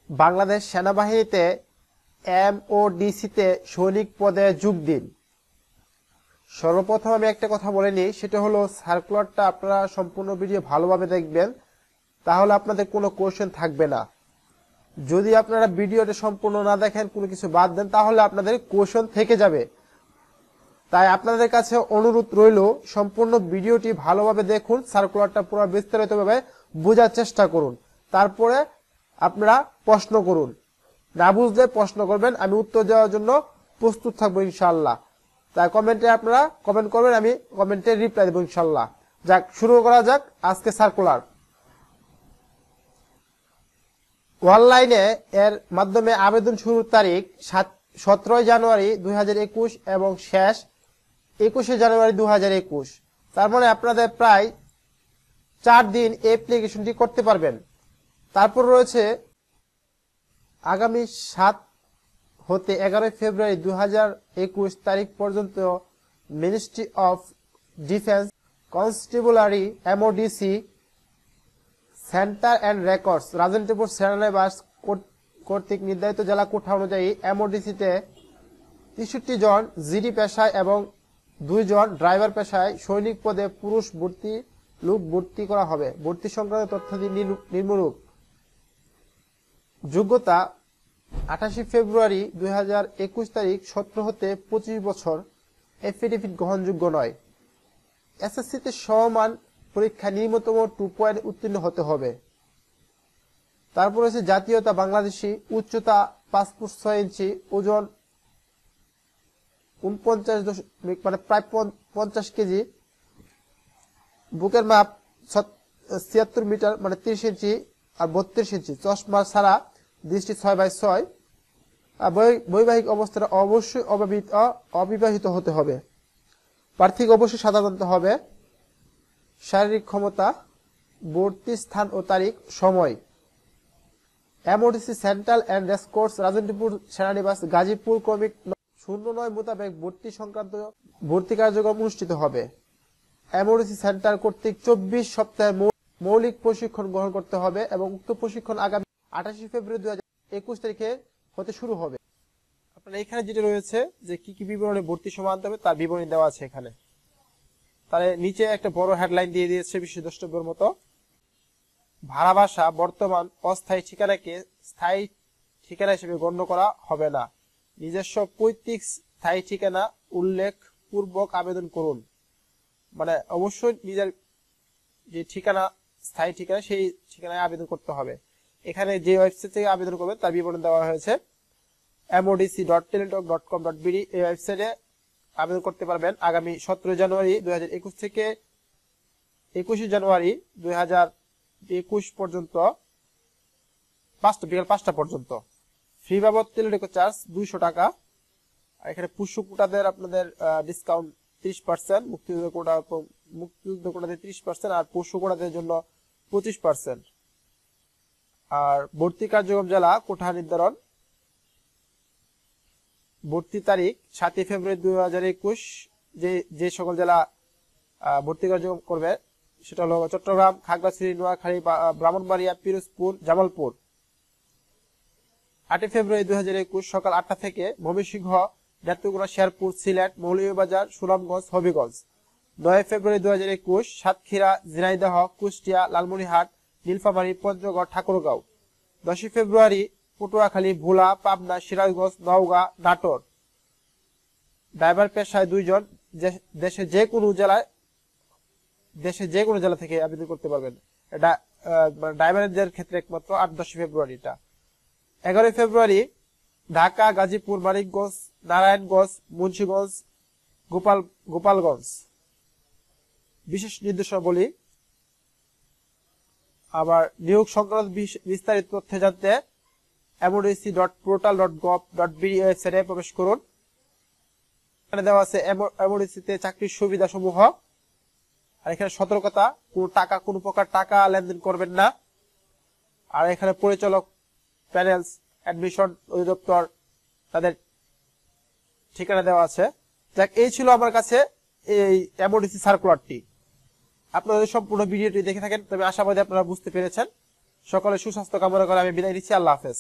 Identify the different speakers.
Speaker 1: বাংলাদেশ সেনাবাহিনীতে এমওডিসিতে সৈনিক পদে যোগ দিন। সর্বপ্রথম আমি একটা কথা বলে নিই, সেটা হলো সার্কুলারটা আপনারা সম্পূর্ণ ভিডিও ভালোভাবে দেখবেন, তাহলে আপনাদের কোনো কোশ্চেন থাকবে না। যদি আপনারা ভিডিওটা সম্পূর্ণ না দেখেন, কোনো কিছু বাদ দেন, তাহলে আপনাদের কোশ্চেন থেকে যাবে। তাই আপনাদের কাছে অনুরোধ রইল, সম্পূর্ণ ভিডিওটি ভালোভাবে দেখুন, সার্কুলারটা পুরো বিস্তারিতভাবে বোঝার চেষ্টা করুন, তারপরে আপনারা প্রশ্ন করুন। না বুঝলে প্রশ্ন করবেন, আমি উত্তর দেওয়ার জন্য প্রস্তুত থাকবো ইনশাআল্লাহ। তাই কমেন্টে আপনারা কমেন্ট করবেন, আমি কমেন্টে রিপ্লাই দেবো ইনশাআল্লাহ। যাক, শুরু করা যাক আজকে সার্কুলার। অনলাইনে এর মাধ্যমে আবেদন শুরুর তারিখ 17 জানুয়ারি 2021 এবং শেষ 21 জানুয়ারি 2021। তার মানে আপনাদের প্রায় 4 দিন অ্যাপ্লিকেশনটি করতে পারবেন। তারপর রয়েছে আগামী 7 হতে 11 ফেব্রুয়ারি 2021 তারিখ পর্যন্ত ministry of defence constabulary MODC centre and records রাজনীতিপুর সেনানিবাস কর্তৃক নির্ধারিত জেলা কোঠা অনুযায়ী এমওডিসিতে 63 জন জিডি পেশায় এবং 2 জন ড্রাইভার পেশায় সৈনিক পদে পুরুষ লোক ভর্তি করা হবে। ভর্তি সংক্রান্ত তথ্যাদি নিম্নরূপ: যোগ্যতা 28 ফেব্রুয়ারি 2021 তারিখ 17 হতে 25 বছর, এফিডেভিট গ্রহণযোগ্য নয়। এসএসসিতে সমমান পরীক্ষা নিম্নতম 2 পয়েন্ট উত্তীর্ণ হতে হবে। তারপর হচ্ছে জাতীয়তা বাংলাদেশি, উচ্চতা 5 ফুট 6 ইঞ্চি, ওজন 49 মানে প্রায় 50 কেজি, বুকের মাপ 76 মিটার মানে 30 ইঞ্চি আর 32 ইঞ্চি, চশমা ছাড়া দৃষ্টি 6/6, বৈবাহিক অবস্থায় অবশ্যই অবিবাহিত হতে হবে। প্রার্থী অবশ্যই সাধারণত হবে। শারীরিক ক্ষমতা, ভর্তি স্থান ও তারিখ, সময়: এমওডিসি সেন্ট্রাল অ্যান্ড রেসকোর্স রাজনীতিপুর সেনানিবাস গাজীপুর ক্রমিক 09 মোতাবেক ভর্তি সংক্রান্ত ভর্তি কার্যক্রম অনুষ্ঠিত হবে। এমওডিসি সেন্টার কর্তৃক 24 সপ্তাহের মৌলিক প্রশিক্ষণ গ্রহণ করতে হবে এবং উক্ত প্রশিক্ষণ আগামী 28 ফেব্রুয়ারি 2021 তারিখে হতে শুরু হবে। আপনারা এখানে যেটা রয়েছে যে কি কি বিবরণে ভর্তি সময় আনতে হবে তার বিবরণী দেওয়া আছে এখানে। তাহলে নিচে একটা বড় হেডলাইন দিয়ে দিয়েছে বিশেষ দ্রষ্টব্যের মতো: ভাড়া বাসা বর্তমান অস্থায়ী ঠিকানাকে স্থায়ী ঠিকানা হিসেবে গণ্য করা হবে না। নিজস্ব পৈতৃক স্থায়ী ঠিকানা উল্লেখ পূর্বক আবেদন করুন। মানে অবশ্যই নিজের যে ঠিকানা স্থায়ী ঠিকানা সেই ঠিকানায় আবেদন করতে হবে। এখানে যে ওয়েবসাইট থেকে আবেদন করবেন তার বিবরণ দেওয়া হয়েছে। modc.teletalk.com.bd এই ওয়েবসাইটে আবেদন করতে পারবেন। আগামী 17 জানুয়ারি 2021 থেকে 21 জানুয়ারি 2021 পর্যন্ত বিকাল 5টা পর্যন্ত। ফি বাবদ টেলিটক চার্জ 200 টাকা। আর এখানে পুষ্য কোটাদের আপনাদের ডিসকাউন্ট 30%, মুক্তিযুদ্ধ কোটাতে 30% আর পুষ্য কোটাদের জন্য 25%। আর ভর্তি কার্যক্রম জেলা কোঠা নির্ধারণ: ভর্তি তারিখ 7 ফেব্রুয়ারি 2021। যে সকল জেলা ভর্তি কার্যক্রম করবে সেটা হলো চট্টগ্রাম, খাগড়াছড়ি, নোয়াখালী, ব্রাহ্মণবাড়িয়া, পিরোজপুর, জামালপুর। 8 ফেব্রুয়ারি 2021 সকাল 8টা থেকে ময়মনসিংহ, নেত্রকোনা, শেরপুর, সিলেট, মৌলভীবাজার, সুনামগঞ্জ, হবিগঞ্জ। 9 ফেব্রুয়ারি 2021 সাতক্ষীরা, ঝিনাইদহ, কুষ্টিয়া, লালমনিরহাট, নীলফামারী, পঞ্চগড়, ঠাকুরগাঁও। 10 ফেব্রুয়ারি পটুয়াখালী, ভোলা, পাবনা, সিরাজগঞ্জ, নওগাঁ, নাটোর। ড্রাইভার পেশায় 2 জন, দেশের যে কোনো জেলা থেকে আবেদন করতে পারবেন। এটা ড্রাইভারদের ক্ষেত্রে একমাত্র 8-10 ফেব্রুয়ারিটা। 11 ফেব্রুয়ারি ঢাকা, গাজীপুর, মানিকগঞ্জ, নারায়ণগঞ্জ, মুন্সিগঞ্জ, গোপালগঞ্জ। বিশেষ নির্দেশাবলী: আবার নিয়োগ সংক্রান্ত বিস্তারিত তথ্য জানতে modc.portal.gov.bd ওয়েবসাইটে প্রবেশ করুন। এখানে দেওয়া আছে এমওডিসিতে চাকরির সুবিধা সমূহ। আর এখানে সতর্কতা: কোনো প্রকার টাকা লেনদেন করবেন না। আর এখানে পরিচালক প্যানেলস, অ্যাডমিশন অধিদপ্তর, তাদের ঠিকানা দেওয়া আছে। যাক, এই ছিল আমার কাছে এই এমওডিসি সার্কুলারটি। আপনাদের সম্পূর্ণ ভিডিওটি দেখে থাকেন, তবে আশাবাদী আপনারা বুঝতে পেরেছেন। সকলে সুস্বাস্থ্য কামনা করে আমি বিদায় নিচ্ছি। আল্লাহ হাফেজ।